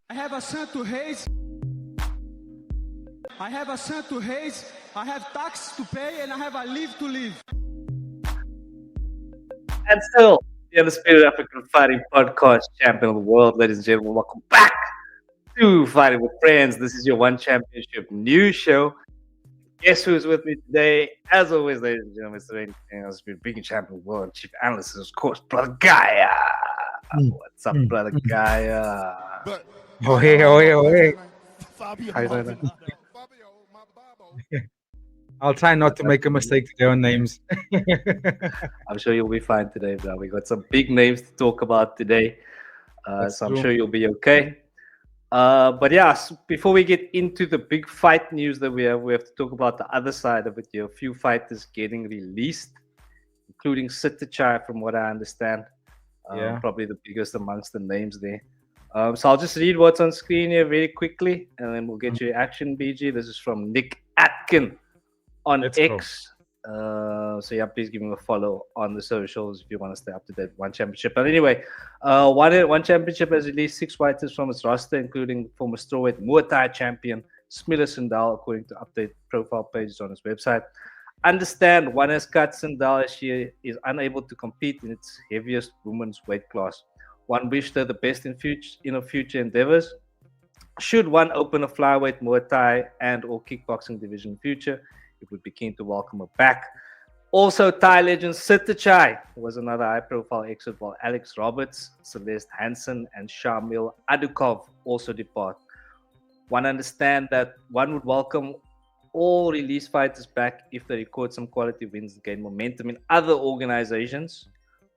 I have a son to raise. I have a son to raise. I have tax to pay, and I have a live to live. And still, the Undisputed African Fighting Podcast champion of the world, ladies and gentlemen, welcome back to Fighting with Friends. This is your One Championship news show. Guess who's with me today? As always, ladies and gentlemen, Mr. Anything else, big champion of the world, chief analyst, of course, Brother Gaia. What's up, Brother Gaia? Oh, hey. How you doing? I'll try not to make a mistake today on names. I'm sure you'll be fine today, bro. We got some big names to talk about today, so I'm sure you'll be okay. But yeah, before we get into the big fight news that we have to talk about the other side of it here. A few fighters getting released, including Sitthichai, from what I understand. Probably the biggest amongst the names there. So I'll just read what's on screen here very quickly, and then we'll get your action, BG. This is from Nick Atkin on X. So yeah, please give me a follow on the socials if you want to stay up to date with One Championship. But anyway, One Championship has released 6 fighters from its roster, including former strawweight Muay Thai champion Smilla Sundell, according to update profile pages on its website. Understand, One has cut Sundell as she is unable to compete in its heaviest women's weight class. One wished her the best in her future endeavors. Should One open a flyweight Muay Thai and or kickboxing division in future, it would be keen to welcome her back. Also, Thai legend Sitthichai was another high-profile exit, while Alex Roberts, Celeste Hansen, and Shamil Adukov also depart. One understand that One would welcome all release fighters back if they record some quality wins and gain momentum in other organizations.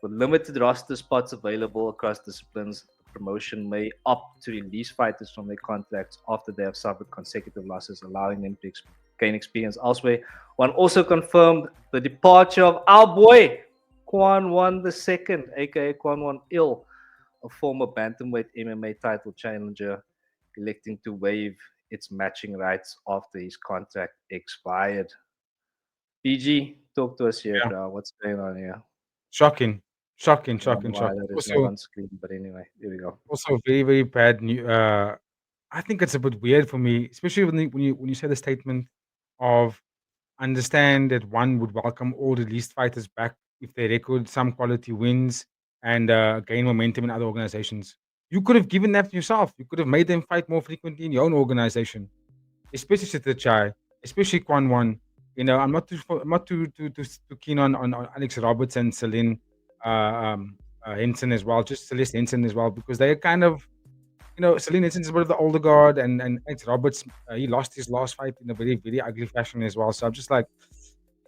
With limited roster spots available across disciplines, the promotion may opt to release fighters from their contracts after they have suffered consecutive losses, allowing them to gain experience elsewhere. One also confirmed the departure of our boy, Kwon II, aka Kwon Il, a former bantamweight MMA title challenger, electing to waive its matching rights after his contract expired. PG, talk to us here, bro. What's going on here? Shocking. That is not on screen, but anyway, here we go. Also, very, very bad news. I think it's a bit weird for me, especially when you say the statement of understand that One would welcome all released fighters back if they record some quality wins and gain momentum in other organizations. You could have given that to yourself. You could have made them fight more frequently in your own organization, especially Sitthichai, especially Kwon One. You know, I'm not too keen on Alex Roberts and Celine Henson as well, just Celeste Henson as well, because they're kind of, Celine Henson is a bit of the older guard, and Alex Roberts, he lost his last fight in a very, very ugly fashion as well. So I'm just like,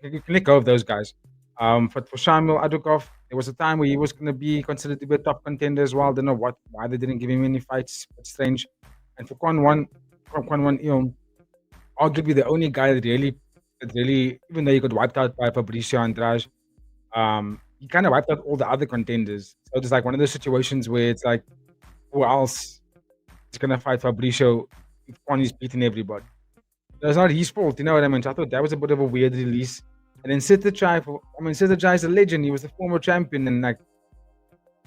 you can let go of those guys. For Shamil Adukov, there was a time where he was going to be considered to be a top contender as well. Don't know why they didn't give him any fights. It's strange. And for Kwon One, arguably the only guy that really, even though he got wiped out by Fabricio Andrade, he kind of wiped out all the other contenders. So it's like one of those situations where it's like, who else is going to fight Fabricio if Kwon is beating everybody? That's not his fault, you know what I mean? So I thought that was a bit of a weird release. And then Sitthichai is a legend. He was the former champion, and like,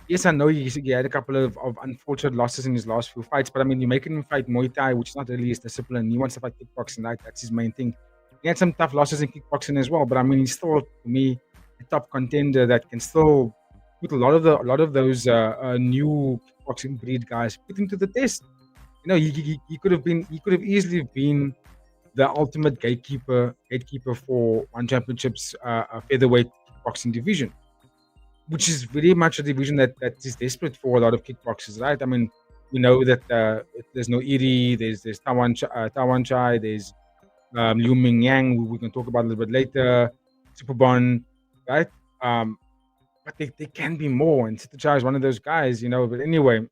yes, I know he had a couple of unfortunate losses in his last few fights, but I mean, you're making him fight Muay Thai, which is not really his discipline. He wants to fight kickboxing, right? That's his main thing. He had some tough losses in kickboxing as well, but I mean, he's still, to me, a top contender that can still put a lot of those new kickboxing breed guys, put him to the test. You know, he could have easily been the ultimate gatekeeper for One Championship's featherweight kickboxing division, which is very much a division that is desperate for a lot of kickboxers, right? I mean, we know that there's no Iri, there's Tawan Chai, there's Liu Ming Yang, we can talk about a little bit later, Superbon, right? But they can be more, and Sitthichai is one of those guys, you know. But anyway,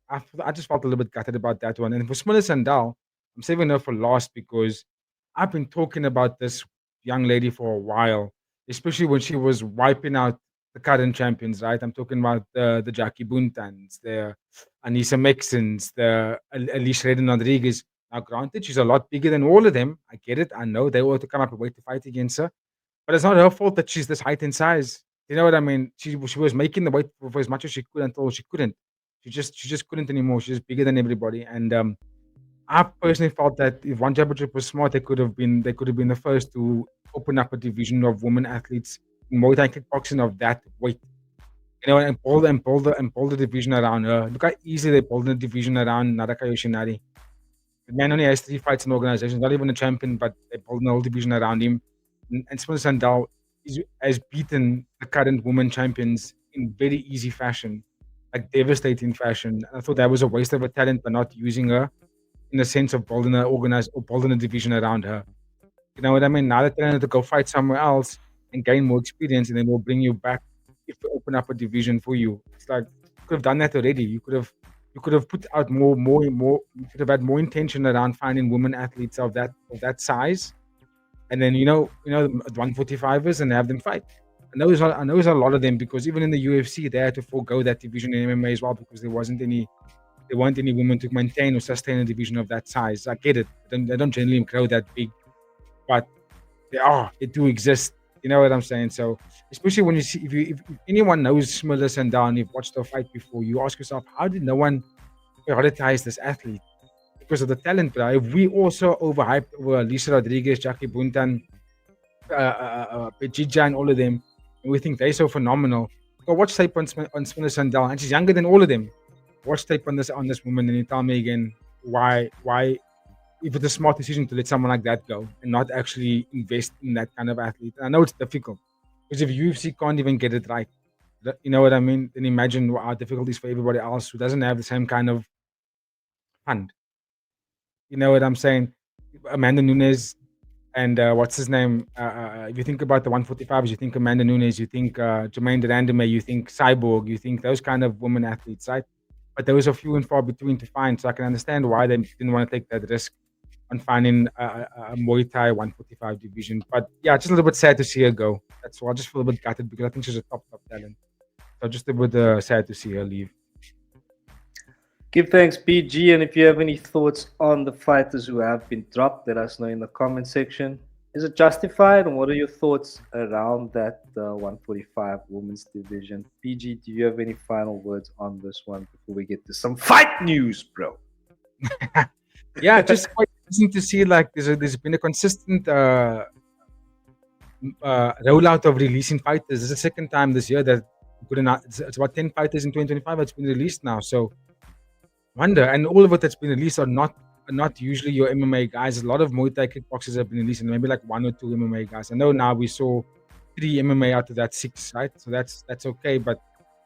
I just felt a little bit gutted about that one. And for Smilla Sundell, I'm saving her for last because I've been talking about this young lady for a while, especially when she was wiping out the current champions, right? I'm talking about the Jackie Buntans, the Anissa Mexons, the Alicia Redden Rodriguez. Now, granted, she's a lot bigger than all of them. I get it. I know they all have to come up and wait to fight against her. But it's not her fault that she's this height and size. You know what I mean? She was making the weight for as much as she could until she couldn't. She just couldn't anymore. She's just bigger than everybody. And I personally felt that if One Championship was smart, they could have been the first to open up a division of women athletes in Muay Thai kickboxing of that weight. And pull the division around her. Look how easily they pulled the division around Nadaka Yoshinari. The man only has 3 fights in the organization, not even a champion, but they pulled the whole division around him. And Smilla Sundell has beaten the current women champions in very easy fashion, like devastating fashion. I thought that was a waste of a talent by not using her in the sense of building a division around her. You know what I mean? Now they're telling her to go fight somewhere else and gain more experience, and then we'll bring you back if we open up a division for you. It's like you could have done that already. You could have put out more. You could have had more intention around finding women athletes of that size, and then the 145ers and have them fight. I know there's a lot of them because even in the UFC they had to forego that division in MMA as well because there weren't any women to maintain or sustain a division of that size. I get it. They don't generally grow that big, but they do exist. You know what I'm saying? So especially when you see if anyone knows Smilla Sundell and you've watched her fight before, you ask yourself, how did no one prioritize this athlete? Because of the talent, bro. If we also overhyped over Lisa Rodriguez, Jackie Buntan, Pejija, and all of them, and we think they're so phenomenal. Go watch tape on Smilla Sundell, and she's younger than all of them. Watch tape on this woman, and you tell me again why if it's a smart decision to let someone like that go and not actually invest in that kind of athlete. And I know it's difficult because if UFC can't even get it right, you know what I mean? Then imagine how difficult it is for everybody else who doesn't have the same kind of fund. You know what I'm saying? Amanda Nunes and what's his name? If you think about the 145s, you think Amanda Nunes, you think Jermaine Durandame, you think Cyborg, you think those kind of women athletes, right? But there was a few and far between to find, so I can understand why they didn't want to take that risk on finding a Muay Thai 145 division. But yeah, just a little bit sad to see her go. That's why I just feel a bit gutted because I think she's a top talent. So just a bit sad to see her leave. Give thanks, PG, and if you have any thoughts on the fighters who have been dropped, let us know in the comment section. Is it justified, and what are your thoughts around that 145 women's division? PG, do you have any final words on this one before we get to some fight news, bro? Yeah, just quite interesting to see. Like there's been a consistent rollout of releasing fighters. This is the second time this year that it's about 10 fighters in 2025 that's been released now. So wonder, and all of it that's been released are not usually your MMA guys. A lot of Muay Thai kickboxers have been released, and maybe like 1 or 2 MMA guys. I know now we saw 3 MMA out of that 6, right? So that's okay. But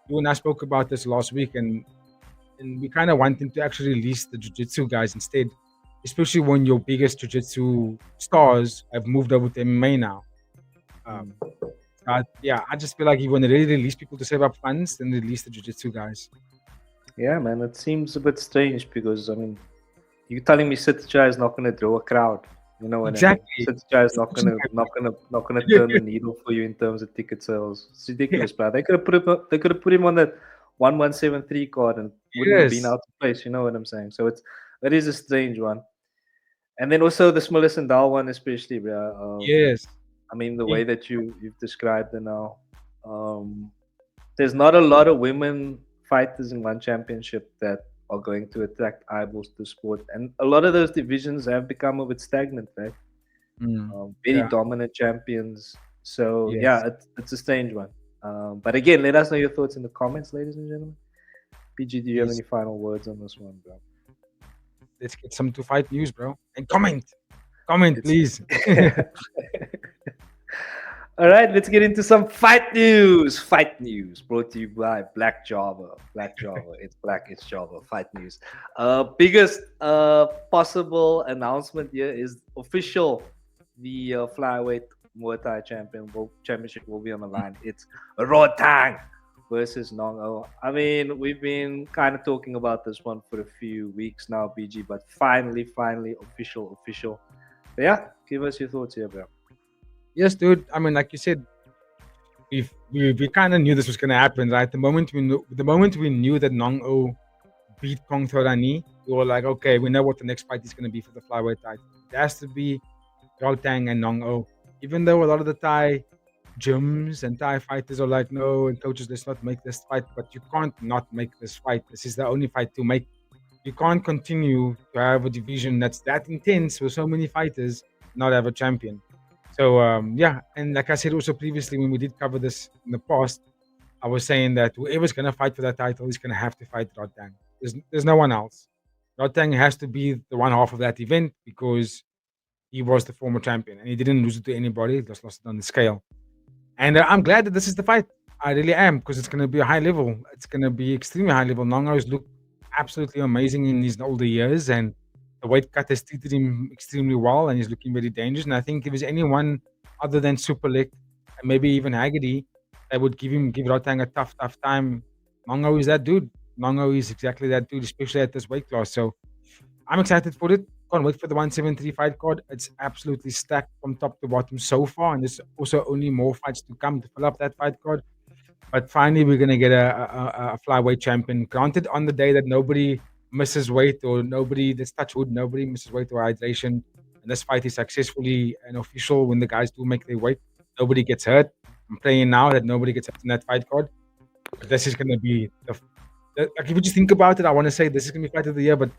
you and I spoke about this last week, and we kind of wanted to actually release the jiu-jitsu guys instead, especially when your biggest jiu-jitsu stars have moved over to MMA now. I just feel like you want to really release people to save up funds, then release the jiu-jitsu guys. Yeah, man, it seems a bit strange because, I mean, you're telling me Sitthichai is not going to draw a crowd. You know what Exactly. I mean? Sitthichai is not going to turn the needle for you in terms of ticket sales. It's ridiculous, bro. They could have put him on that 1173 card and wouldn't have been out of place. You know what I'm saying? So it is a strange one. And then also the Smilla Sundell one, especially, bro. Yes. I mean, the way that you've described it now, there's not a lot of women fighters in one championship that are going to attract eyeballs to sport, and a lot of those divisions have become a bit stagnant, right? Very dominant champions. So it's a strange one. But again, let us know your thoughts in the comments, ladies and gentlemen. PG, do you have any final words on this one, bro? Let's get some to fight news, bro, and comment, please. All right, let's get into some fight news. Fight news brought to you by Black Java. Black Java. It's black, it's Java. Fight news. Biggest possible announcement here is official. The flyweight Muay Thai championship will be on the line. It's Rodtang versus Nong-O. I mean, we've been kind of talking about this one for a few weeks now, BG, but finally, official. But yeah, give us your thoughts here, bro. Yes, dude. I mean, like you said, we kind of knew this was going to happen, right? The moment we knew that Nong-O beat Kongthoranee, we were like, okay, we know what the next fight is going to be for the flyweight title. It has to be Rodtang and Nong-O. Even though a lot of the Thai gyms and Thai fighters are like, no, and coaches, let's not make this fight. But you can't not make this fight. This is the only fight to make. You can't continue to have a division that's that intense with so many fighters, not have a champion. So yeah, and like I said also previously when we did cover this in the past, I was saying that whoever's gonna fight for that title is gonna have to fight Rodtang. There's no one else. Rodtang has to be the one half of that event because he was the former champion and he didn't lose it to anybody. He just lost it on the scale. And I'm glad that this is the fight. I really am because it's going to be a high level. It's going to be extremely high level. Nong-O's looked absolutely amazing in his older years, and the weight cut has treated him extremely well, and he's looking very dangerous. And I think if there's anyone other than Superlek and maybe even Haggerty that would give Rodtang a tough time, Nong-O is that dude. Nong-O is exactly that dude, especially at this weight class. So I'm excited for it. Can't wait for the 173 fight card. It's absolutely stacked from top to bottom so far, and there's also only more fights to come to fill up that fight card. But finally, we're gonna get a flyweight champion. Granted, on the day that nobody misses weight or nobody, let's touch wood, nobody misses weight or hydration, and this fight is successfully an official when the guys do make their weight. Nobody gets hurt. I'm praying now that nobody gets hurt in that fight card. But this is gonna be like if you just think about it, I want to say this is gonna be fight of the year, but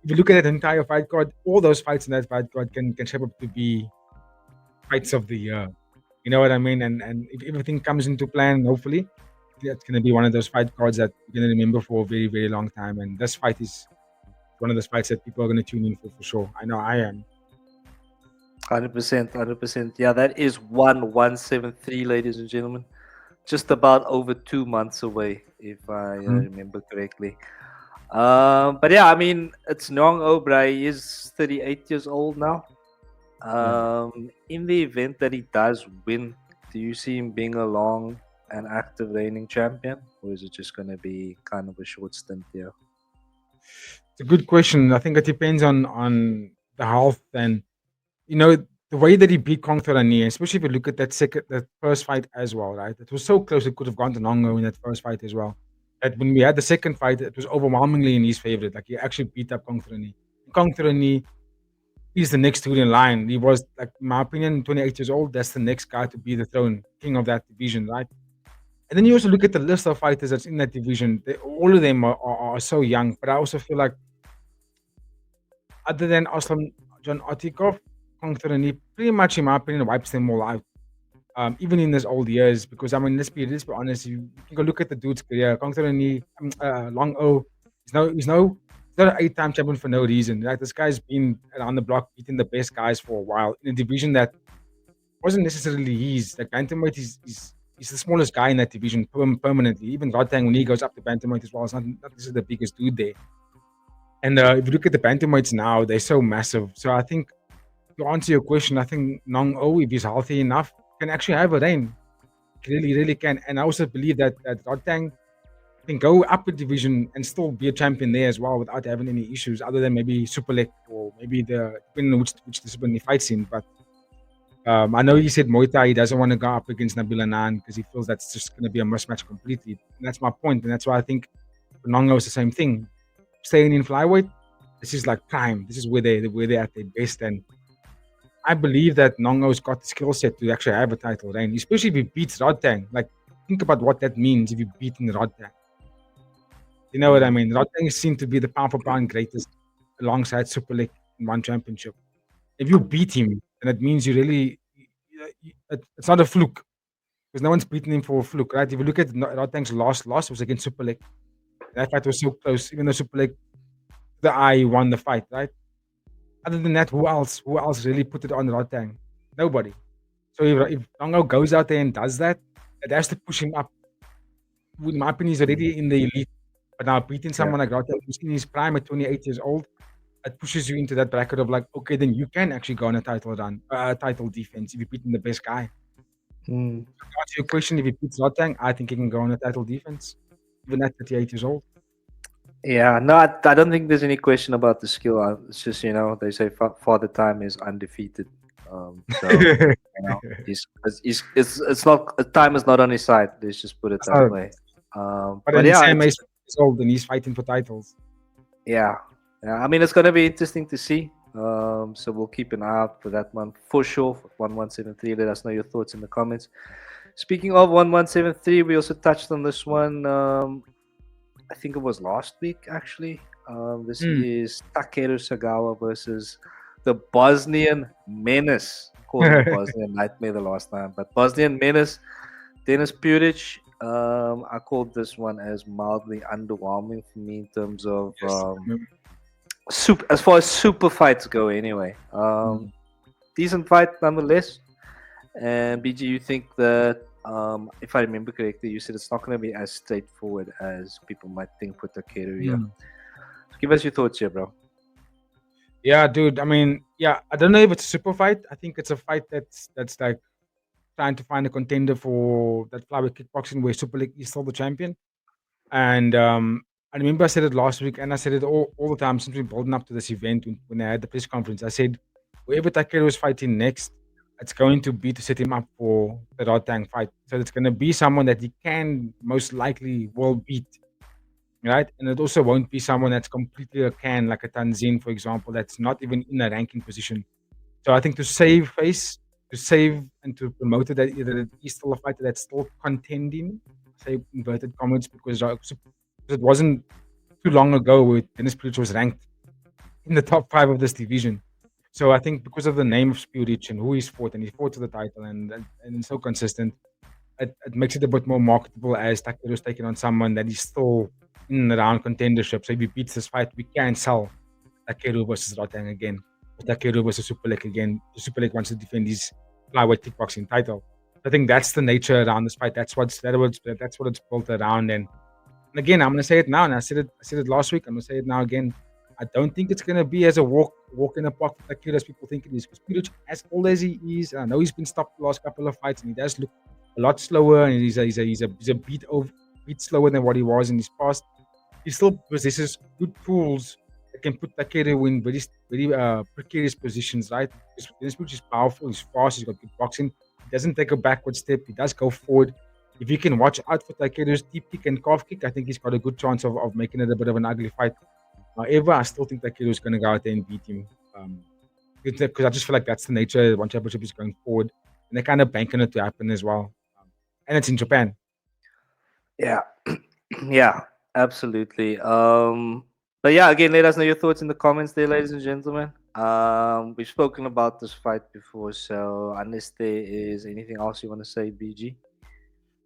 if you look at that entire fight card, all those fights in that fight card can shape up to be fights of the year. You know what I mean? And if everything comes into plan, hopefully, it's going to be one of those fight cards that you're going to remember for a very, very long time. And this fight is one of those fights that people are going to tune in for sure. I know I am. 100%. Yeah, that is 173, ladies and gentlemen. Just about over 2 months away, if I remember correctly. But yeah, I mean, it's Nong-O, bro. He is 38 years old now. In the event that he does win, do you see him being a long and active reigning champion, or is it just going to be kind of a short stint here? It's a good question. I think it depends on the health and the way that he beat Kongthoranee, especially if you look at that first fight as well, right? It was so close; it could have gone to Nong-O in that first fight as well. That when we had the second fight, it was overwhelmingly in his favorite. Like he actually beat up Kongthoranee. Kongthoranee is the next dude in line. He was, like, in my opinion, 28 years old. That's the next guy to be the throne king of that division, right? And then you also look at the list of fighters that's in that division. All of them are so young. But I also feel like, other than Aslam John Ortikov, Kongthoranee pretty much, in my opinion, wipes them all out. Even in his old years, because I mean, let's be honest. You can go look at the dude's career. Kongthoranee, Nong-O, he's not an 8-time champion for no reason. Like, this guy's been around the block, beating the best guys for a while in a division that wasn't necessarily his. Like, bantamweight, he's the smallest guy in that division permanently. Even Rodtang, when he goes up to bantamweight as well, is not this is the biggest dude there. And if you look at the bantamweights now, they're so massive. So I think, to answer your question, I think Nong-O, if he's healthy enough, can actually have a reign. He really can. And I also believe that Rodtang can go up a division and still be a champion there as well without having any issues, other than maybe Superlek or maybe depending on which discipline he fights in. But I know he said Muay Thai, he doesn't want to go up against Nabil Anan because he feels that's just going to be a mismatch completely. And that's my point. And that's why I think for Nong-O is the same thing. Staying in flyweight, this is like prime. This is where they're at their best. And I believe that Nong-O's got the skill set to actually have a title reign, especially if he beats Rodtang. Like, think about what that means if you beat Rodtang. You know what I mean? Rodtang is seen to be the pound for pound greatest alongside Superlek in one championship. If you beat him, then it means it's not a fluke, because no one's beaten him for a fluke, right? If you look at Rodtang's last loss, it was against Superlek. That fight was so close, even though Superlek, the eye won the fight, right? Other than that, who else really put it on Rodtang? Nobody. So if Nong-O goes out there and does that, it has to push him up. In my opinion, he's already in the elite. But now beating someone like Rodtang, who's in his prime at 28 years old, it pushes you into that bracket of like, okay, then you can actually go on a title run, title defense if you're beating the best guy. To answer your question, if he beats Rodtang, I think he can go on a title defense, even at 38 years old. Yeah, no, I don't think there's any question about the skill. It's just, they say Father Time is undefeated. So it's not, time is not on his side. Let's just put it that way. But yeah, same age old and he's fighting for titles. Yeah. I mean, it's gonna be interesting to see. So we'll keep an eye out for that one for sure. 1173. Let us know your thoughts in the comments. Speaking of 1173, we also touched on this one. I think it was last week actually. This is Takeru Segawa versus the Bosnian Menace. Called him Bosnian Nightmare the last time, but Bosnian Menace, Denis Puric. I called this one as mildly underwhelming for me in terms of as far as super fights go. Anyway, decent fight nonetheless. And BG, you think that if I remember correctly, you said it's not going to be as straightforward as people might think for Takeru. Yeah. Give us your thoughts here, bro. Yeah, dude. I mean, yeah, I don't know if it's a super fight. I think it's a fight that's like trying to find a contender for that flyweight kickboxing where Super League is still the champion. And I remember I said it last week, and I said it all the time since we're building up to this event when I had the press conference. I said, whoever Takeru is fighting next, it's going to be to set him up for the Rodtang fight. So it's going to be someone that he can most likely will beat, right? And it also won't be someone that's completely a can, like a Tanzin, for example, that's not even in a ranking position. So I think to save face, to save and to promote it that he's still a fighter that's still contending, say inverted comments, because it wasn't too long ago where Denis Puric was ranked in the top 5 of this division. So I think because of the name of Puric and who he's fought, and he fought to the title and so consistent, it makes it a bit more marketable as Takeru's taking on someone that is still in around contendership. So if he beats this fight, we can sell Takeru versus Rodtang again. Takeru versus Super League again. The Super League wants to defend his flyweight kickboxing title. I think that's the nature around this fight. That's what it's built around. And again, I'm gonna say it now, and I said it last week. I'm gonna say it now again. I don't think it's gonna be as a walk in the park for Takeru as people think it is. Because Puric, as old as he is, I know he's been stopped the last couple of fights, and he does look a lot slower, and he's a beat slower than what he was in his past. He still possesses good tools that can put Takeru in very precarious positions, right? Denis Puric is powerful, he's fast, he's got good boxing. He doesn't take a backward step, he does go forward. If you can watch out for Takeru's deep kick and calf kick, I think he's got a good chance of making it a bit of an ugly fight. However, I still think Takeru is going to go out there and beat him. Because I just feel like that's the nature of one championship is going forward. And they're kind of banking it to happen as well. And it's in Japan. Yeah. Yeah, absolutely. But yeah, again, let us know your thoughts in the comments there, ladies and gentlemen. We've spoken about this fight before, so unless there is anything else you want to say, BG?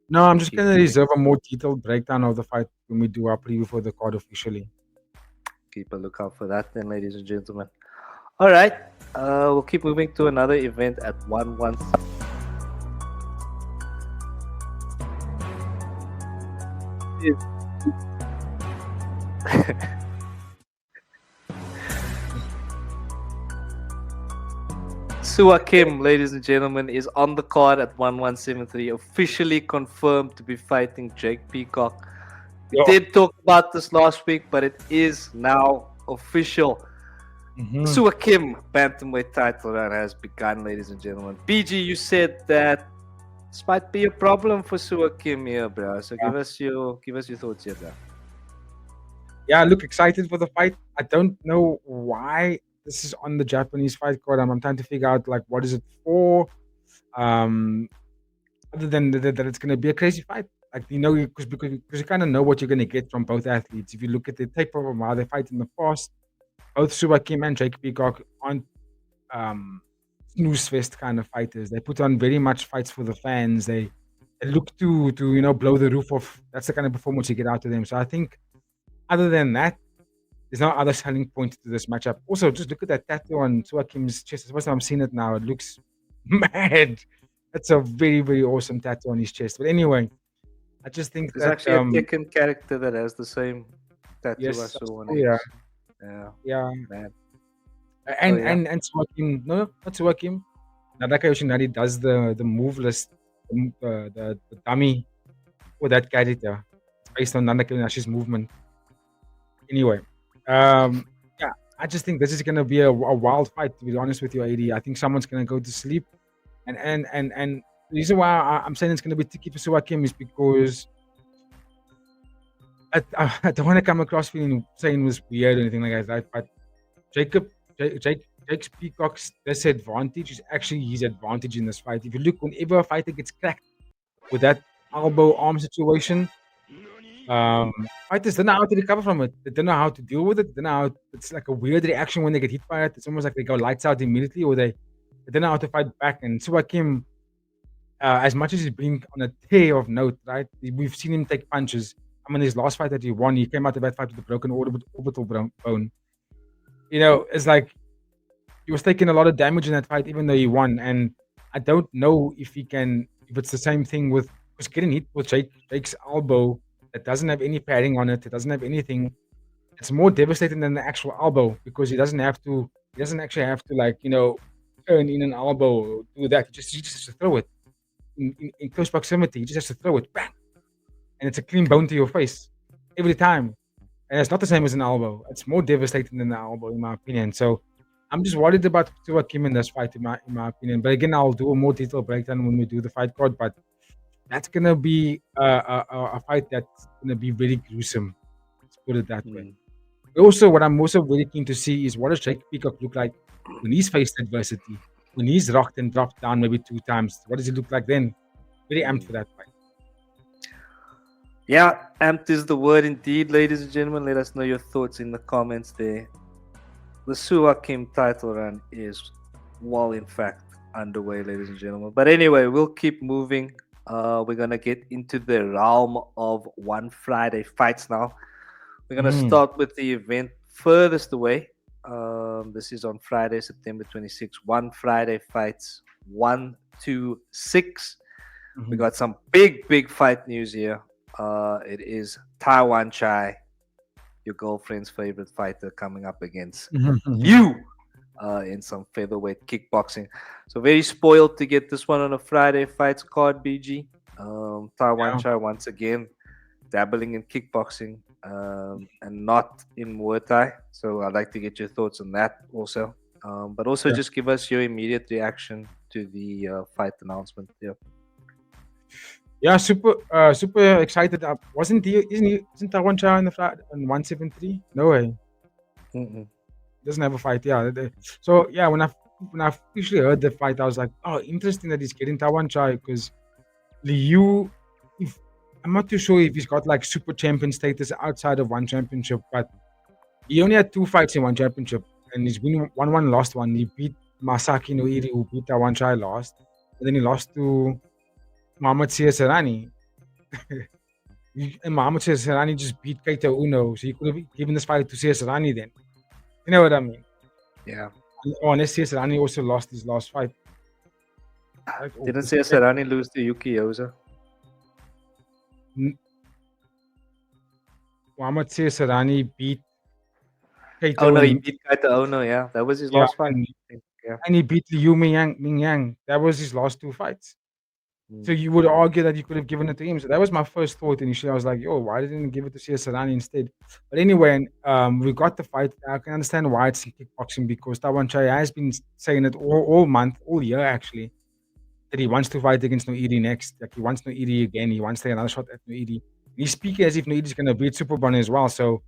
No, I'm just going to reserve a more detailed breakdown of the fight when we do our preview for the card officially. Keep a lookout for that then, ladies and gentlemen. All right, we'll keep moving to another event at 113. Sua Kim, ladies and gentlemen, is on the card at 1173, officially confirmed to be fighting Jake Peacock. We did talk about this last week, but it is now official. Sua Kim bantamweight title run has begun, ladies and gentlemen. BG, you said that this might be a problem for Sua Kim here, bro. So give us your thoughts here, bro. Yeah, I look excited for the fight. I don't know why this is on the Japanese fight card. I'm trying to figure out like what is it for. Other than that it's going to be a crazy fight. Like, you know, because you kind of know what you're going to get from both athletes. If you look at the tape of them, how they fight in the past, both Sua Kim and Jake Peacock aren't snooze fest kind of fighters. They put on very much fights for the fans. They look to blow the roof off. That's the kind of performance you get out of them. So I think other than that, there's no other selling point to this matchup. Also, just look at that tattoo on Sua Kim's chest. It's the first time I'm seeing it now. It looks mad. That's a very, very awesome tattoo on his chest. But anyway, I just think there's actually a Tekken character that has the same tattoo I saw on it. Yeah. Man. And Sua Kim, no, not Sua Kim. Nadaka Yoshinari does the move list, the dummy for that character. It's based on Nadaka Yoshina's movement. Anyway, I just think this is gonna be a wild fight. To be honest with you, AD, I think someone's gonna go to sleep, and the reason why I'm saying it's gonna be tricky for Sua Kim is because I don't want to come across saying it was weird or anything like that, right? But Jake Jake's Peacock's disadvantage is actually his advantage in this fight. If you look, whenever a fighter gets cracked with that elbow arm situation, fighters don't know how to recover from it. They don't know how to deal with it. They don't know how it's like a weird reaction when they get hit by it. It's almost like they go lights out immediately, or they don't know how to fight back. And Sua Kim, as much as he's been on a tear of note, right? We've seen him take punches. I mean, his last fight that he won, he came out of that fight with a broken orbital bone. You know, it's like he was taking a lot of damage in that fight, even though he won. And I don't know if it's the same thing with because getting hit with Jake's elbow that doesn't have any padding on it, it doesn't have anything. It's more devastating than the actual elbow because he doesn't actually have to like, turn in an elbow or do that. He just has to throw it in close proximity. He just has to throw it, bang, and it's a clean bone to your face every time. And it's not the same as an elbow. It's more devastating than the elbow, in my opinion. So I'm just worried about Sua Kim in this fight, in my opinion. But again, I'll do a more detailed breakdown when we do the fight card. But that's gonna be a fight that's gonna be very gruesome. Let's put it that way. Also, what I'm also very keen to see is what does Jake Peacock look like when he's faced adversity, when he's rocked and dropped down maybe 2 times. What does he look like then? Very amped for that fight. Yeah, amped is the word indeed, ladies and gentlemen. Let us know your thoughts in the comments there. The Sua Kim title run is, well, in fact, underway, ladies and gentlemen. But anyway, we'll keep moving. We're going to get into the realm of One Friday fights now. We're going to start with the event furthest away. This is on Friday, September 26th. One Friday fights 1, 2, 6. We got some big fight news here. It is Taekwon, your girlfriend's favorite fighter, coming up against you in some featherweight kickboxing. So very spoiled to get this one on a Friday fights card, BG. Taekwon once again dabbling in kickboxing and not in Muay Thai. So I'd like to get your thoughts on that also. But also just give us your immediate reaction to the fight announcement. Yeah, super excited. Isn't Taekwon on the flat on 173? No way. Doesn't have a fight. Yeah. So yeah, when I officially heard the fight, I was like, oh, interesting that he's getting Taekwon because Liu, I'm not too sure if he's got like super champion status outside of one championship, but he only had 2 fights in one championship, and he's been 1-1, lost one. He beat Masaki Noiri, who beat Taekwon last, and then he lost to Mohamed Serrani. And Mohamed Serrani just beat Keita Uno, so he could have given this fight to Serrani then. You know what I mean? Yeah. Unless Serrani also lost his last fight. Didn't Serrani lose to Yuki Yosa? Mohamed Serrani beat Keita. Oh no, he beat Keita Uno, yeah. That was his last fight. And he beat Liu Mingyang. That was his last 2 fights. So you would argue that you could have given it to him. So that was my first thought initially. I was like, yo, why didn't you give it to Serrani instead? But anyway, we got the fight. I can understand why it's in kickboxing because Taekwon has been saying it all month, all year actually, that he wants to fight against Noiri next. Like he wants Noiri again. He wants to take another shot at Noiri. He's speaking as if Noiri's going to beat Superbon as well. So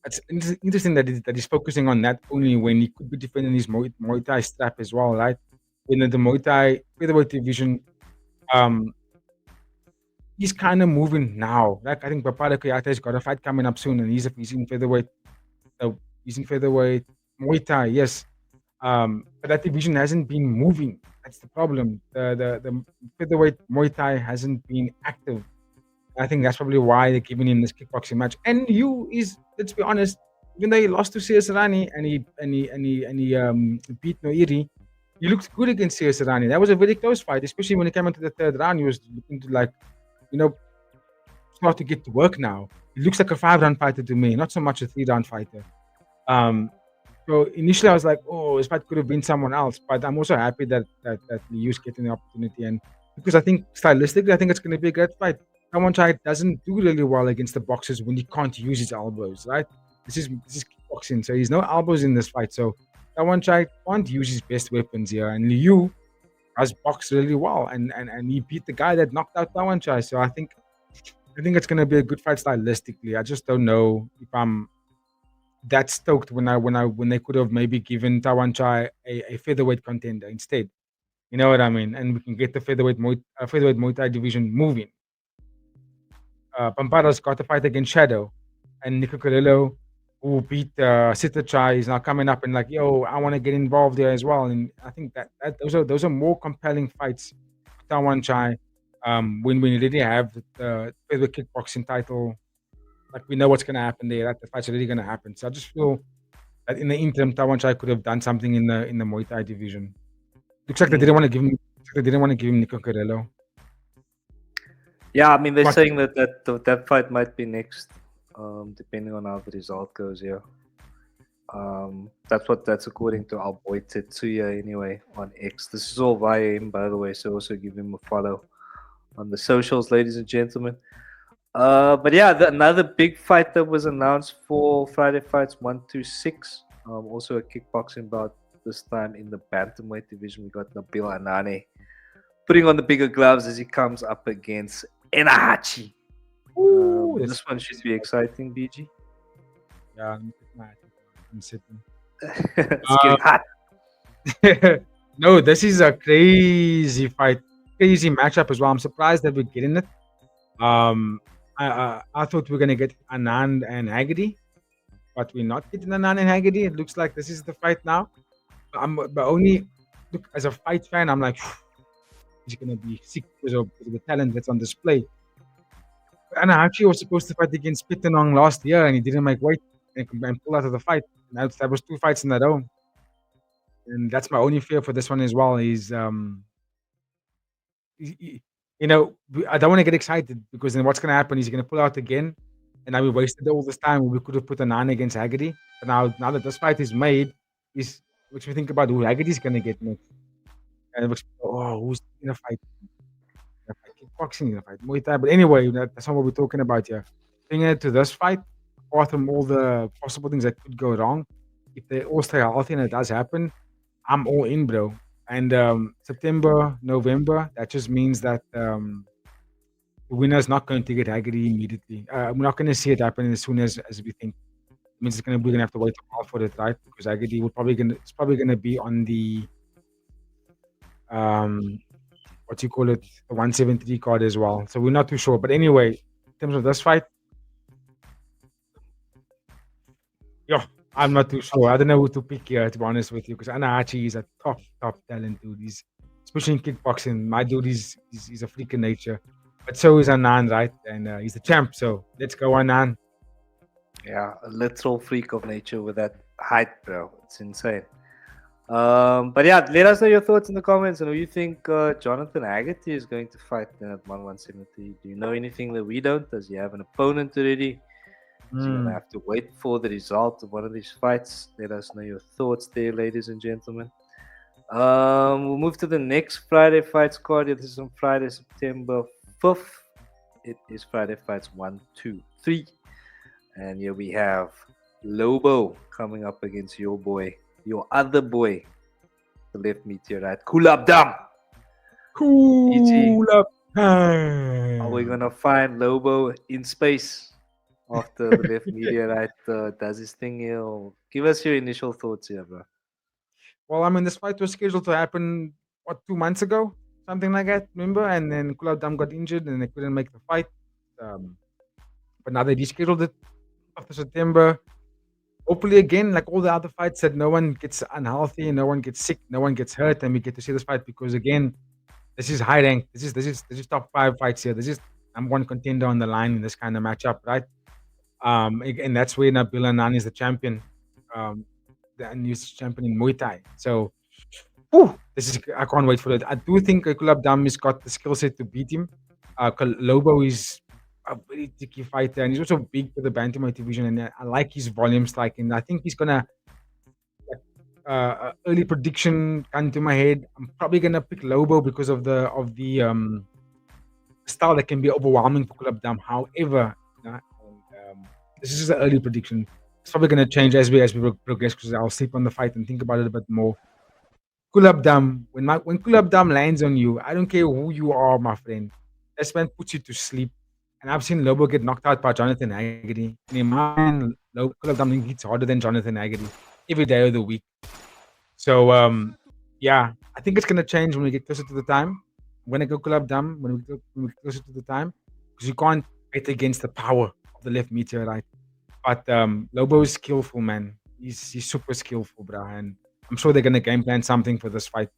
it's interesting that he's focusing on that only when he could be defending his Muay Thai strap as well, right? In the Muay Thai featherweight division, he's kind of moving now. Like I think Bapada Koyata's got a fight coming up soon, and he's in featherweight. He's in featherweight Muay Thai, yes. But that division hasn't been moving. That's the problem. The featherweight Muay Thai hasn't been active. I think that's probably why they're giving him this kickboxing match. And let's be honest, even though he lost to Serrani and he beat Noiri, he looked good against Serrani. That was a very close fight, especially when he came into the 3rd round. He was looking to start to get to work now. He looks like a 5-round fighter to me, not so much a 3-round fighter. So initially I was like, oh, this fight could have been someone else, but I'm also happy that Liu's getting the opportunity, and because I think stylistically, I think it's going to be a great fight. Taekwon doesn't do really well against the boxers when he can't use his elbows, right? This is kickboxing, so he's no elbows in this fight. So Taekwon can't use his best weapons here, and Liu has boxed really well, and he beat the guy that knocked out Taekwon. So I think it's going to be a good fight stylistically. I just don't know if I'm that stoked when they could have maybe given Tawanchai a featherweight contender instead. You know what I mean? And we can get the featherweight Muay Thai division moving. Pampara's got to fight against Shadow, and Nico Carrillo, who beat Sitthichai, is now coming up and like, yo, I want to get involved there as well. And I think that those are more compelling fights for Tawanchai. When we already have the featherweight kickboxing title, like we know what's going to happen there. That the fight's already going to happen. So I just feel that in the interim, Tawanchai could have done something in the Muay Thai division. Looks like they didn't want to give him. They didn't want to give him Nico Carrillo. Yeah, I mean they're But- saying that fight might be next, depending on how the result goes. Yeah, that's according to our boy Tetsuya anyway on X. This is all via him, by the way. So also give him a follow on the socials, ladies and gentlemen. But yeah, another big fight that was announced for Friday Fights 126. Also a kickboxing bout. This time in the bantamweight division, we got Nabil Anane putting on the bigger gloves as he comes up against Enahachi. Ooh, This one should be exciting, BG. Yeah, I'm sitting. It's getting hot. No, this is a crazy fight, crazy matchup as well. I'm surprised that we're getting it. I thought we were gonna get Anand and Haggerty, but we're not getting Anand and Haggerty. It looks like this is the fight now. But only look as a fight fan, I'm like, he's gonna be sick because of the talent that's on display. And I actually was supposed to fight against Pittenong last year, and he didn't make weight and pull out of the fight. And that was 2 fights in a row. And that's my only fear for this one as well. Is you know, I don't want to get excited because then what's going to happen is he's going to pull out again, and now we wasted all this time. We could have put a 9 against Haggerty, but now that this fight is made, is which we think about who Haggerty's going to get next, and who's going to fight? Kickboxing, going to fight Muay Thai. But anyway, that's not what we're talking about here. Bringing it to this fight, apart from all the possible things that could go wrong, if they all stay healthy and it does happen, I'm all in, bro. And September, November, that just means that the winner's not going to get Haggerty immediately. We're not going to see it happen as soon as we think. It means we're going to have to wait a while for it, right? Because Haggerty it's probably going to be on the what you call it, the 173 card as well. So we're not too sure. But anyway, in terms of this fight, I'm not too sure. I don't know who to pick here, to be honest with you, because Anahachi is a top talent, dude. He's, especially in kickboxing, my dude he's a freak in nature. But so is Anand, right? And he's the champ, so let's go, Anand. Yeah, a literal freak of nature with that height, bro. It's insane. But yeah, let us know your thoughts in the comments and who you think Jonathan Haggerty is going to fight then at 170. Do you know anything that we don't? Does he have an opponent already? So you're gonna have to wait for the result of one of these fights. Let us know your thoughts there, ladies and gentlemen. We'll move to the next Friday Fights card. This is on Friday, September 5th. It is Friday Fights 1, 2, 3. And here we have Lobo coming up against your boy, your other boy, the left meteorite, Kulabdam. Cool up. Are we gonna find Lobo in space after the left meteorite does his thing here? Or give us your initial thoughts here, bro. Well, I mean, this fight was scheduled to happen, 2 months ago? Something like that, remember? And then Kulabdam got injured and they couldn't make the fight. But now they rescheduled it after September. Hopefully, again, like all the other fights, that no one gets unhealthy, no one gets sick, no one gets hurt, and we get to see this fight because, again, this is high rank. This is top 5 fights here. This is number 1 contender on the line in this kind of matchup, right? And that's where Nabil Anand is the champion, the new champion in Muay Thai. So, I can't wait for it. I do think Kulabdam has got the skill set to beat him. Lobo is a very tricky fighter, and he's also big for the bantamweight division. And I like his volume strike, and I think he's gonna. Early prediction come to my head. I'm probably gonna pick Lobo because of the style that can be overwhelming for Kulabdam. However, this is an early prediction. It's probably gonna change as we progress because I'll sleep on the fight and think about it a bit more. Kulabdam, when Kulabdam lands on you, I don't care who you are, my friend. This man puts you to sleep. And I've seen Lobo get knocked out by Jonathan Haggerty. And in my mind, Kulab Dam hits harder than Jonathan Haggerty every day of the week. So, yeah, I think it's going to change when we get closer to the time. I'm going to go Kulab Dam when we get closer to the time because you can't bet against the power of the left meteorite. But Lobo is skillful, man. He's super skillful, bro. And I'm sure they're going to game plan something for this fight.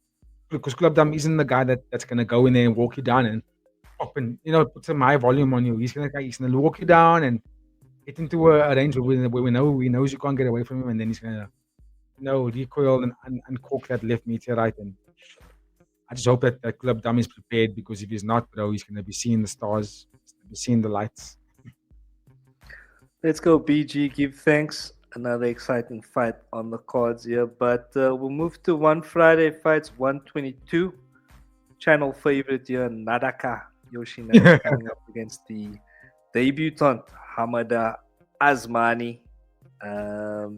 Because Kulab Dam isn't the guy that's going to go in there and walk you down and pop and, put some high volume on you. He's gonna walk you down and get into a range where he knows you can't get away from him, and then he's gonna recoil and uncork that left meteorite. And I just hope that Kulab Dam is prepared, because if he's not, bro, he's gonna be seeing the stars, he's gonna be seeing the lights. Let's go, BG. Give thanks. Another exciting fight on the cards here. But we'll move to one Friday fights, 122. Channel favorite here, Nadaka Yoshinari coming up against the debutant Hamada Asmani.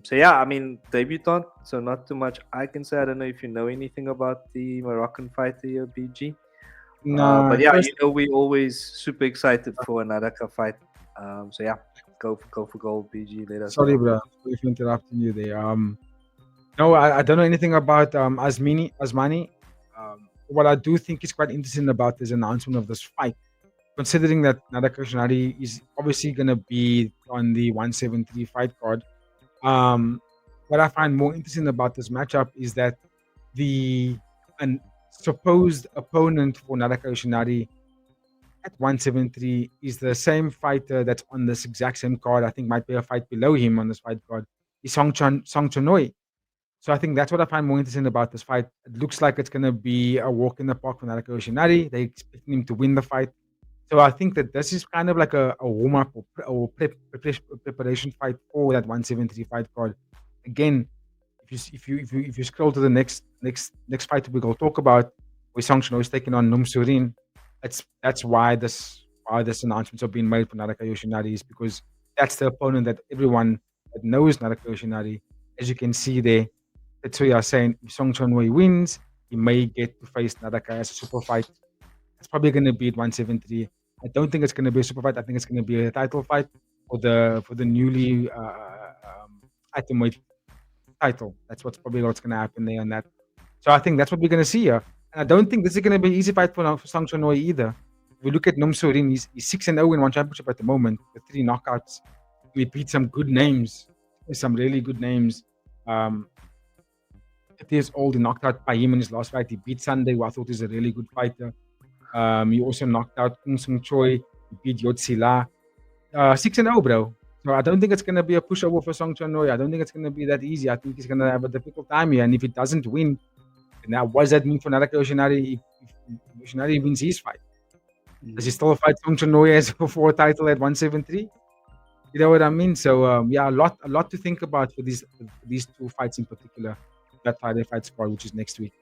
So yeah, I mean, debutant, so not too much I can say. I don't know if you know anything about the Moroccan fighter here, BG. No, but yeah, we're always super excited for a Nadaka fight. So yeah, go for gold, BG. Let us sorry, know. bro, sorry for interrupting you there. No, I don't know anything about Asmani. What I do think is quite interesting about this announcement of this fight, considering that Nadaka Yoshinari is obviously going to be on the 173 fight card. What I find more interesting about this matchup is that the supposed opponent for Nadaka Yoshinari at 173 is the same fighter that's on this exact same card. I think might be a fight below him on this fight card. Is Song Chanoi. So I think that's what I find more interesting about this fight. It looks like it's going to be a walk in the park for Nadaka Yoshinari. They expect him to win the fight. So I think that this is kind of like a warm-up or preparation fight for that 173 fight card. Again, if you scroll to the next fight we will talk about, where Song Chanoi is taking on Num Surin, that's why this announcements are being made for Nadaka Yoshinari, is because that's the opponent that everyone that knows Nadaka Yoshinari, as you can see there. That's why you're saying if Song Chanoi wins, he may get to face Nadaka as a super fight. It's probably going to be at 173. I don't think it's going to be a super fight. I think it's going to be a title fight for the newly atomweight title. That's probably what's going to happen there on that. So I think that's what we're going to see here. And I don't think this is going to be an easy fight for Song Chanoi either. If we look at Num Surin, he's 6-0 in one championship at the moment with 3 knockouts. He beat some good names, some really good names. 30 years old, he knocked out Paim in his last fight. He beat Sunday, who I thought is a really good fighter. He also knocked out Kung Sung Choi. He beat Yotsila. 6-0, bro. So I don't think it's going to be a pushover for Song Chanoi. I don't think it's going to be that easy. I think he's going to have a difficult time here. And if he doesn't win, now what does that mean for Nadaka Yoshinari if Yoshinari wins his fight? Does he still fight Song Chanoi as for a title at 173? You know what I mean? So yeah, a lot to think about for these two fights in particular. That Friday fight squad, which is next week.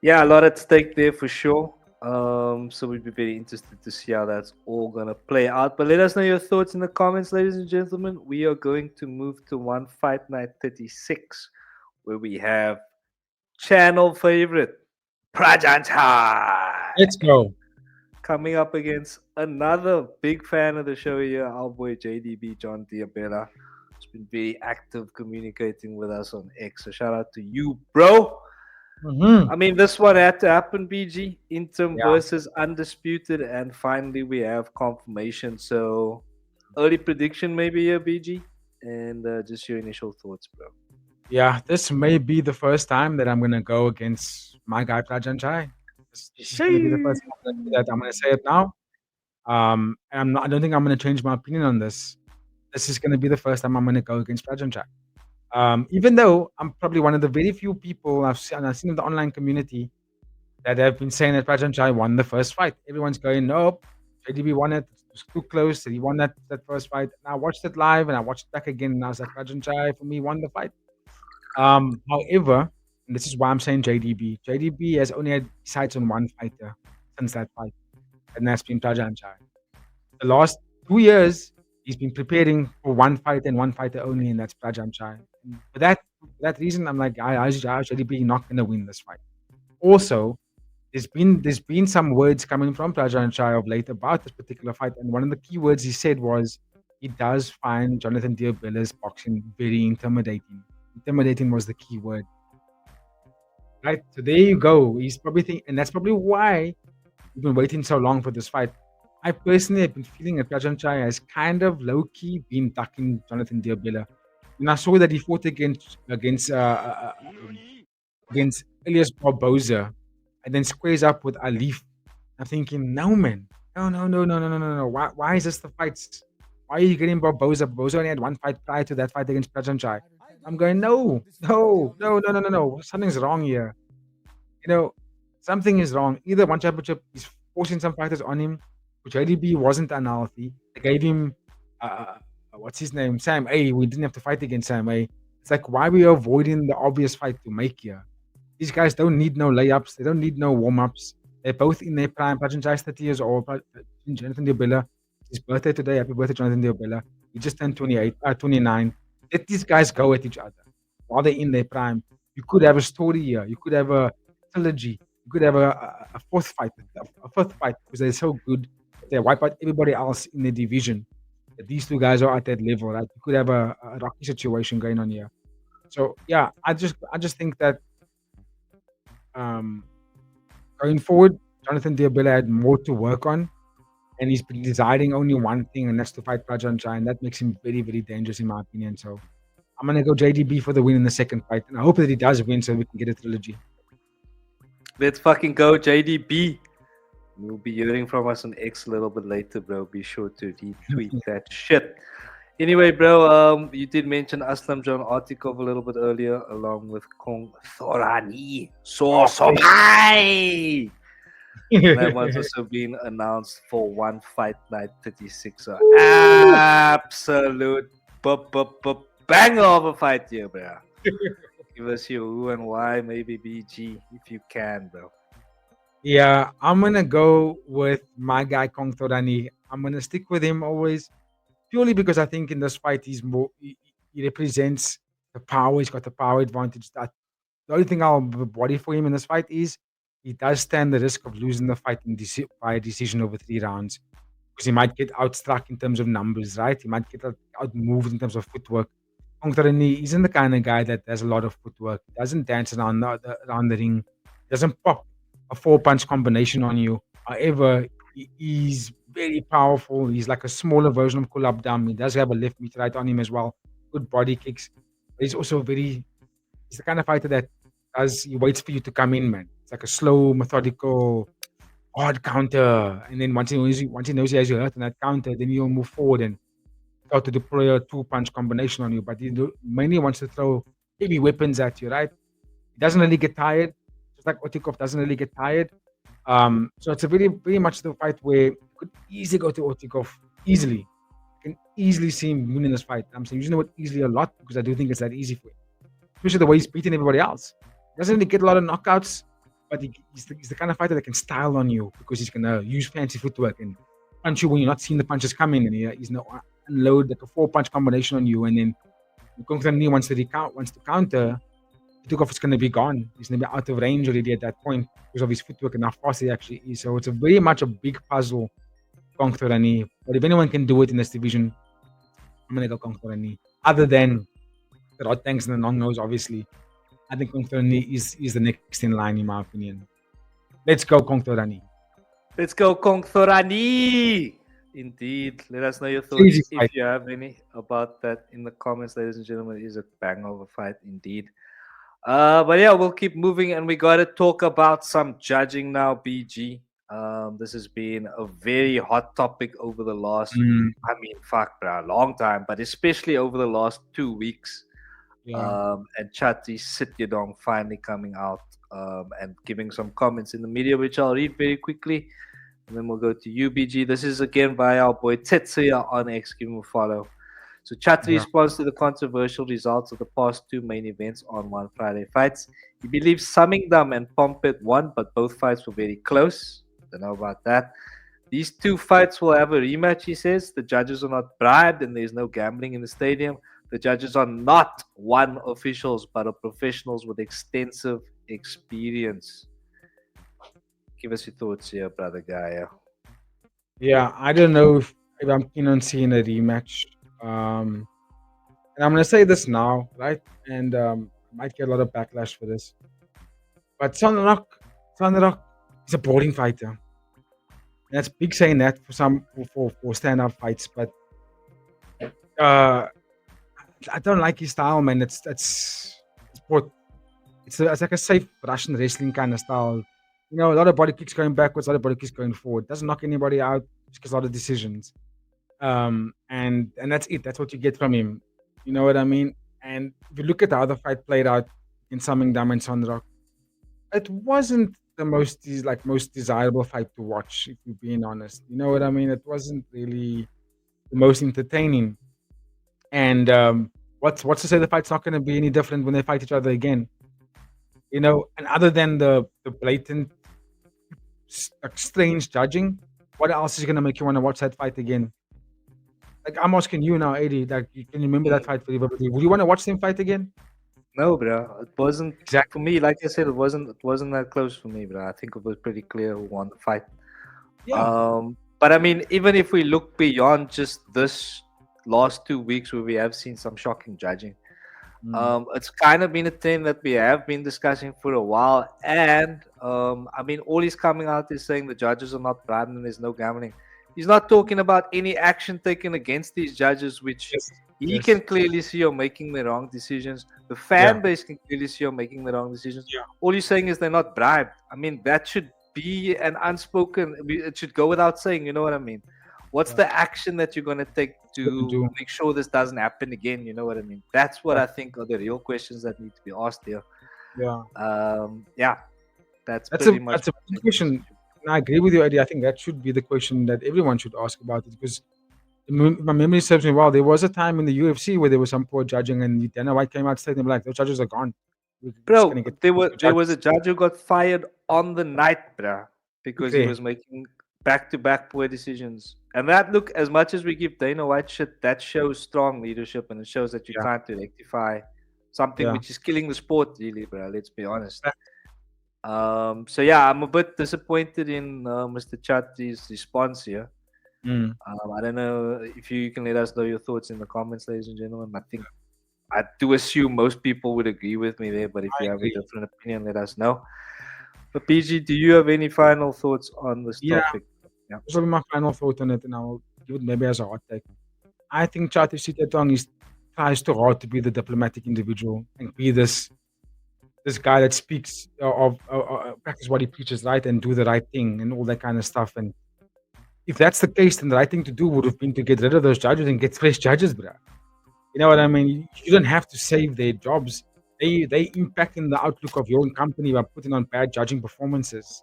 Yeah, a lot at stake there for sure. So we'd be very interested to see how that's all gonna play out. But let us know your thoughts in the comments, ladies and gentlemen. We are going to move to one Fight Night 36, where we have channel favorite Prajanchai. Let's go. Coming up against another big fan of the show here, our boy JDB, John Diabella. He's been very active communicating with us on X. So shout out to you, bro. Mm-hmm. I mean, this one had to happen, BG. Interim versus Undisputed. And finally, we have confirmation. So early prediction maybe here, BG. And just your initial thoughts, bro. Yeah, this may be the first time that I'm going to go against my guy, Prajanchai. This is going to be the first time that I'm going to say it now. And I don't think I'm going to change my opinion on this. This is going to be the first time I'm going to go against Prajanchai. Even though I'm probably one of the very few people I've seen in the online community that have been saying that Prajanchai won the first fight. Everyone's going, nope, JDB won it. It was too close. He won that first fight. And I watched it live and I watched it back again. And I was like, Prajanchai, for me, won the fight. However, and this is why I'm saying JDB. JDB has only had sights on one fighter since that fight. And that's been Prajanchai. The last 2 years, he's been preparing for one fight and one fighter only, and that's Prajanchai. For that reason, I'm like, JDB not going to win this fight. Also, there's been some words coming from Sitthichai of late about this particular fight, and one of the key words he said was he does find Jonathan Diabella's boxing very intimidating. Intimidating was the key word, right? So there you go. He's probably thinking, and that's probably why we've been waiting so long for this fight. I personally have been feeling that Sitthichai has kind of low key been ducking Jonathan Diabella. And I saw that he fought against Elias Barboza and then squares up with Alif. I'm thinking, no, man. No, no, no, no, no, no, no, no. Why is this the fights? Why are you getting Barboza? Barboza only had one fight prior to that fight against Prajanchai. I'm going, no, no, no, no, no, no, no. Something's wrong here. You know, something is wrong. Either one championship is forcing some fighters on him, which ADB wasn't unhealthy. They gave him, what's his name? Sam A. We didn't have to fight against Sam A. It's like, why are we avoiding the obvious fight to make here? These guys don't need no layups. They don't need no warm-ups. They're both in their prime. Prajanchai 30 years old. Jonathan Diabella, his birthday today. Happy birthday, Jonathan Diabella. He just turned 29. Let these guys go at each other while they're in their prime. You could have a story here. You could have a trilogy. You could have a fourth fight, a fifth fight, because they're so good. They wipe out everybody else in the division. These two guys are at that level, right? You could have a rocky situation going on here. So yeah, I just think that going forward, Jonathan Diabella had more to work on, and he's been deciding only one thing, and that's to fight Prajanchai, and that makes him very, very dangerous in my opinion. So I'm gonna go JDB for the win in the second fight, and I hope that he does win so we can get a trilogy. Let's fucking go, JDB. You'll be hearing from us on X a little bit later, bro. Be sure to retweet that shit. Anyway, bro, you did mention Aslam John Ortikov a little bit earlier, along with Kongthoranee. Sitthichai! That one's also been announced for one fight night 36. So absolute banger of a fight here, bro. Give us your who and why, maybe BG, if you can, bro. Yeah, I'm gonna go with my guy Kongthoranee. I'm gonna stick with him always, purely because I think in this fight he represents the power. He's got the power advantage. The only thing I'll body for him in this fight is he does stand the risk of losing the fight by a decision over 3 rounds, because he might get outstruck in terms of numbers, right? He might get outmoved in terms of footwork. Kongthoranee isn't the kind of guy that has a lot of footwork. He doesn't dance around the ring. He doesn't pop a 4-punch combination on you. However, he's very powerful. He's like a smaller version of Kulab Dam. He does have a left meat right on him as well. Good body kicks. But he's also he's the kind of fighter that he waits for you to come in, man. It's like a slow, methodical, hard counter. And then once he knows he has you hurt on that counter, then he'll move forward and start to deploy a 2-punch combination on you. But he mainly wants to throw heavy weapons at you, right? He doesn't really get tired. Just like Ortikov doesn't really get tired. So it's a very, very much the fight where you could easily go to Ortikov. Easily. You can easily see him winning this fight. I'm saying using the word easily a lot because I do think it's that easy for him. Especially the way he's beating everybody else. He doesn't really get a lot of knockouts, but he's the kind of fighter that can style on you because he's going to use fancy footwork and punch you when you're not seeing the punches coming, and he's going to unload like a 4-punch combination on you, and then Kongthoranee wants to counter. Peacock is going to be gone. He's going to be out of range already at that point because of his footwork and how fast he actually is. So it's very much a big puzzle, Kongthoranee. But if anyone can do it in this division, I'm going to go Kongthoranee. Other than the Rodtangs and the Nong-Os, obviously, I think Kongthoranee is the next in line, in my opinion. Let's go, Kongthoranee. Let's go, Kongthoranee! Indeed. Let us know your thoughts if you have any about that in the comments, ladies and gentlemen. It is a bang of a fight, indeed. But yeah, we'll keep moving, and we got to talk about some judging now, BG. This has been a very hot topic over the last, a long time, but especially over the last 2 weeks. Yeah. And Chatri Sityodtong finally coming out and giving some comments in the media, which I'll read very quickly. And then we'll go to UBG. This is again by our boy Tetsuya on X. Give him a follow. So Chatri responds to the controversial results of the past 2 main events on one Friday fights. He believes Samingdam and Pompet won, but both fights were very close. Don't know about that. These 2 fights will have a rematch, he says. The judges are not bribed and there's no gambling in the stadium. The judges are not one officials, but are professionals with extensive experience. Give us your thoughts here, brother guy. Yeah, I don't know if I'm keen on seeing a rematch. And I'm gonna say this now, right? And I might get a lot of backlash for this. But Sanrock is a boring fighter. That's big saying that for some for stand-up fights, but uh, I don't like his style, man. It's like a safe Russian wrestling kind of style. You know, a lot of body kicks going backwards, a lot of body kicks going forward. Doesn't knock anybody out, just gets a lot of decisions. And that's it. That's what you get from him. You know what I mean? And if you look at how the fight played out in Samingdam and Sanrock, it wasn't the most desirable fight to watch, if you're being honest. You know what I mean? It wasn't really the most entertaining. And what's to say the fight's not going to be any different when they fight each other again? You know, and other than the blatant, strange judging, what else is going to make you want to watch that fight again? Like I'm asking you now, AD. Like, can you remember that fight for everybody? Would you want to watch them fight again? No, bro. It wasn't for Exactly. me. Like I said, it wasn't that close for me, bro. I think it was pretty clear who won the fight. Yeah. But I mean, even if we look beyond just this last 2 weeks where we have seen some shocking judging, it's kind of been a thing that we have been discussing for a while. And I mean, all he's coming out is saying the judges are not bribed and there's no gambling. He's not talking about any action taken against these judges, which Yes. he Yes. can clearly see are making the wrong decisions. The fan base can clearly see are making the wrong decisions. Yeah. All he's saying is they're not bribed. I mean, that should be an unspoken. It should go without saying. You know what I mean? What's the action that you're going to take to do. make sure this doesn't happen again? You know what I mean? That's what I think are the real questions that need to be asked here. Yeah. Yeah, that's That's pretty much. a big question. And I agree with you, Eddie. I think that should be the question that everyone should ask about it, because if my memory serves me well, there was a time in the UFC where there was some poor judging, and Dana White came out saying, like, those judges are gone. We're just gonna Bro, get there new was a judges. judge who got fired on the night, bruh, because he Okay. was making back-to-back poor decisions. And that, look, as much as we give Dana White shit, that shows strong leadership, and it shows that you're Yeah. trying to rectify something Yeah. which is killing the sport, really, bro. Let's be honest. So yeah, I'm a bit disappointed in Mr. Chatri's response here. I don't know if you can let us know your thoughts in the comments, ladies and gentlemen. I do assume most people would agree with me there, but if I you have a agree. different opinion, let us know. But PG, do you have any final thoughts on this Yeah. topic? Yeah. This will be my final thought on it, and I'll give it maybe as a hot take. I think Chatri Sityodtong tries too hard to be the diplomatic individual and be this guy that speaks practice what he preaches, right, and do the right thing and all that kind of stuff. And if that's the case, then the right thing to do would have been to get rid of those judges and get fresh judges, bro. You know what I mean? You don't have to save their jobs. They impact in the outlook of your own company by putting on bad judging performances.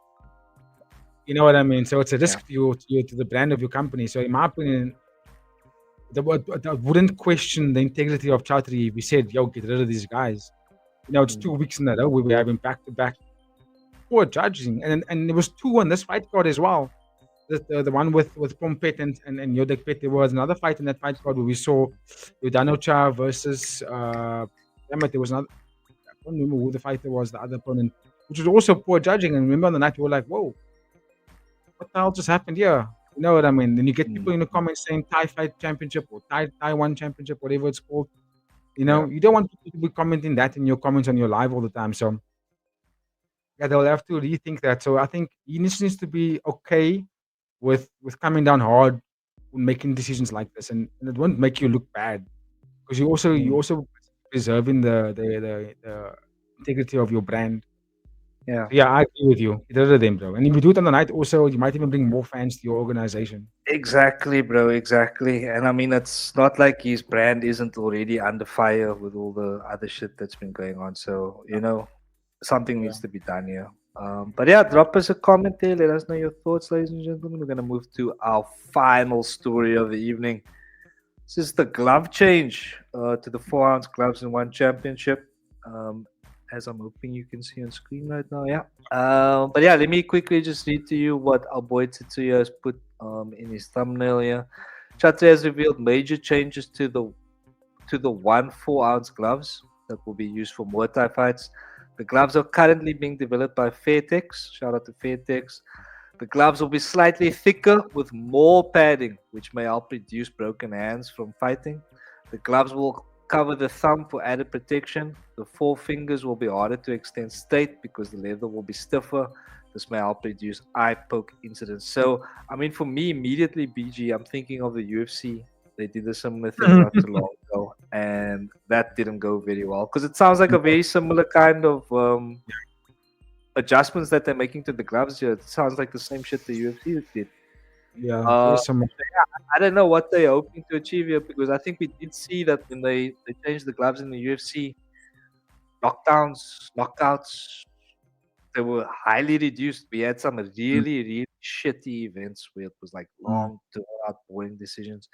You know what I mean? So it's a risk to the brand of your company. So in my opinion, I wouldn't question the integrity of Chatri if we said, "Yo, get rid of these guys." You know, it's 2 weeks in a row where we're having back-to-back poor judging, and there was 2 on this fight card as well. The one with Pompet and Yodek Pet. There was another fight in that fight card where we saw Yodanocha versus there was another. I don't remember who the fighter was, the other opponent, which was also poor judging. And remember on the night we were like, "Whoa, what the hell just happened here?" You know what I mean? Then you get people in the comments saying Thai Fight Championship or Taiwan Championship, whatever it's called. You know, you don't want people to be commenting that in your comments on your live all the time. So yeah, they'll have to rethink that. So I think he needs to be okay with coming down hard when making decisions like this, and it won't make you look bad, because you also preserving the integrity of your brand. Yeah. So yeah, I agree with you. Get rid of them, bro. And if you do it on the night, also you might even bring more fans to your organization. Exactly, bro. Exactly. And I mean, it's not like his brand isn't already under fire with all the other shit that's been going on. So, you know, something needs to be done here. But yeah, drop us a comment there. Let us know your thoughts, ladies and gentlemen. We're going to move to our final story of the evening. This is the glove change to the 4-ounce gloves in one championship. As I'm hoping you can see on screen right now. Yeah. But yeah, let me quickly just read to you what our boy Tetsuya has put in his thumbnail here. Chatri has revealed major changes to the 1 4-ounce gloves that will be used for Muay Thai fights. The gloves are currently being developed by Fairtex. Shout out to Fairtex. The gloves will be slightly thicker with more padding, which may help reduce broken hands from fighting. The gloves will cover the thumb for added protection. The four fingers will be harder to extend straight because the leather will be stiffer. This may help reduce eye poke incidents. So, I mean, for me, immediately, BG, I'm thinking of the UFC. They did a similar thing not too long ago, and that didn't go very well because it sounds like a very similar kind of adjustments that they're making to the gloves here. It sounds like the same shit the UFC did. Yeah, Uh, there's some. I don't know what they're hoping to achieve here because I think we did see that when they changed the gloves in the UFC, knockdowns, knockouts, they were highly reduced. We had some really, really shitty events where it was like long, drawn out, boring decisions.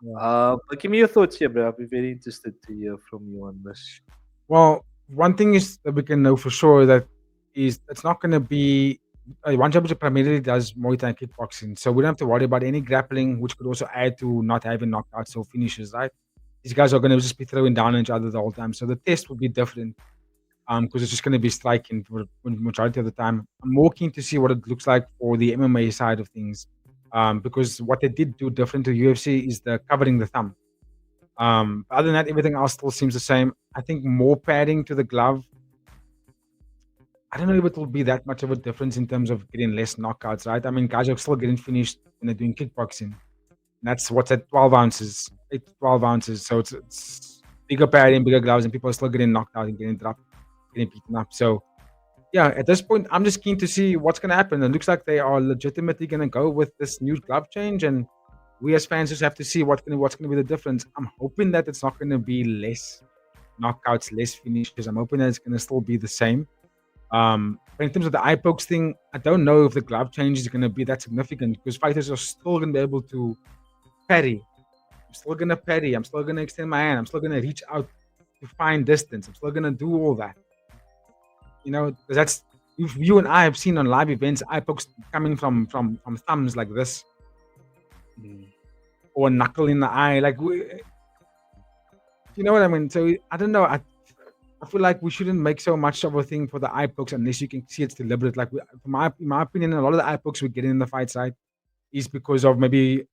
Yeah. But give me your thoughts here, bro. I'll be very interested to hear from you on this. Well, one thing is that we can know for sure that is it's not going to be one championship primarily does Muay Thai and kickboxing, so we don't have to worry about any grappling, which could also add to not having knockouts or finishes. Right? These guys are going to just be throwing down on each other the whole time, so the test will be different. Because it's just going to be striking for the majority of the time. I'm more keen to see what it looks like for the MMA side of things, because what they did do different to UFC is the covering the thumb. Other than that, everything else still seems the same. I think more padding to the glove. I don't know if it will be that much of a difference in terms of getting less knockouts, right? I mean, guys are still getting finished when they're doing kickboxing. And that's what's at 12 ounces, 8 to 12 ounces. So it's bigger padding, bigger gloves, and people are still getting knocked out and getting dropped, getting beaten up. So yeah, at this point, I'm just keen to see what's going to happen. It looks like they are legitimately going to go with this new glove change, and we as fans just have to see what's going to be the difference. I'm hoping that it's not going to be less knockouts, less finishes. I'm hoping that it's going to still be the same. But in terms of the eye pokes thing, I don't know if the glove change is going to be that significant because fighters are still going to be able to parry. I'm still going to parry. I'm still going to extend my hand. I'm still going to reach out to find distance. I'm still going to do all that. You know, that's you and I have seen on live events eye pokes coming from thumbs like this, or a knuckle in the eye, like you know what I mean. So I don't know. I feel like we shouldn't make so much of a thing for the eye pokes unless you can see it's deliberate. Like in my opinion, a lot of the eye pokes we get in the fight side is because of maybe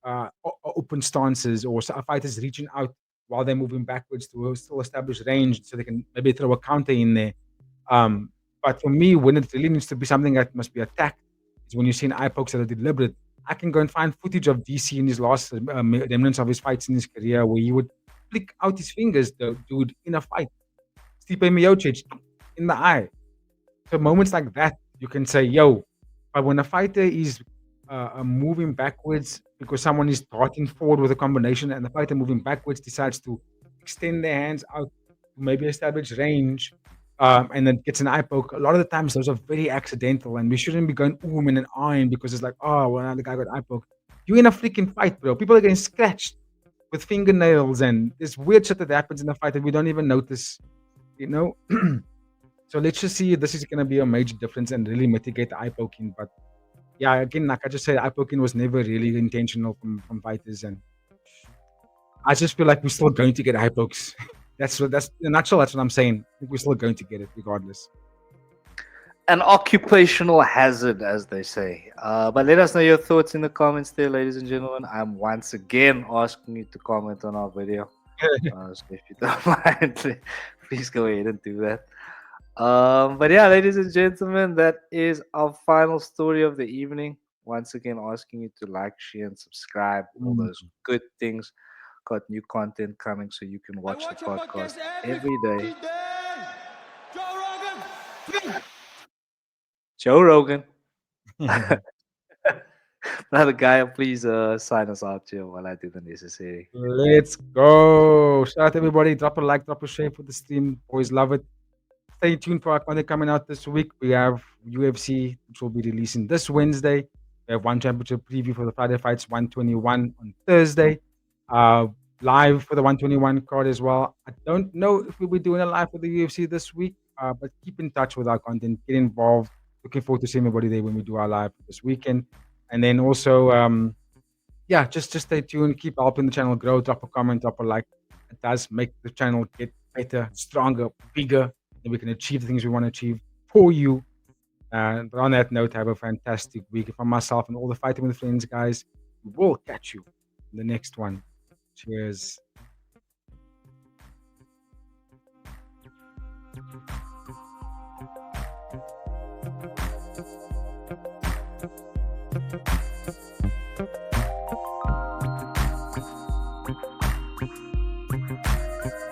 open stances or fighters reaching out while they're moving backwards to still establish range, so they can maybe throw a counter in there. But for me, when it really needs to be something that must be attacked, is when you're seeing eye pokes that are deliberate. I can go and find footage of DC in his last remnants of his fights in his career where he would flick out his fingers, the dude, in a fight. Stipe Miocic in the eye. So moments like that, you can say, yo, but when a fighter is moving backwards because someone is darting forward with a combination and the fighter moving backwards decides to extend their hands out to maybe establish range, and then gets an eye poke. A lot of the times those are very accidental, and we shouldn't be going and an iron because it's like, oh, well, now the guy got eye poke. You're in a freaking fight, bro. People are getting scratched with fingernails and this weird shit that happens in the fight that we don't even notice, you know. So let's just see if this is going to be a major difference and really mitigate the eye poking. But yeah, again, like I just said, eye poking was never really intentional from fighters, and I just feel like we're still going to get eye pokes. That's in a nutshell. That's what I'm saying. I think we're still going to get it regardless. An occupational hazard, as they say. But let us know your thoughts in the comments there, ladies and gentlemen. I'm once again asking you to comment on our video. So if you don't mind, please go ahead and do that. But yeah, ladies and gentlemen, that is our final story of the evening. Once again, asking you to like, share, and subscribe. All those good things. Got new content coming, so you can watch the podcast every day. Joe Rogan. Another guy, please sign us out here while I do the necessary. Let's go. Shout out everybody. Drop a like, drop a share for the stream. Always love it. Stay tuned for our content coming out this week. We have UFC, which will be releasing this Wednesday. We have one championship preview for the Friday Fights 121 on Thursday. Live for the 121 card as well. I don't know if we'll be doing a live for the UFC this week, but keep in touch with our content. Get involved. Looking forward to seeing everybody there when we do our live this weekend. And then also, just stay tuned. Keep helping the channel grow. Drop a comment, drop a like. It does make the channel get better, stronger, bigger. that we can achieve the things we want to achieve for you. But on that note, have a fantastic week. From myself and all the Fighting with Friends guys, we will catch you in the next one. Cheers.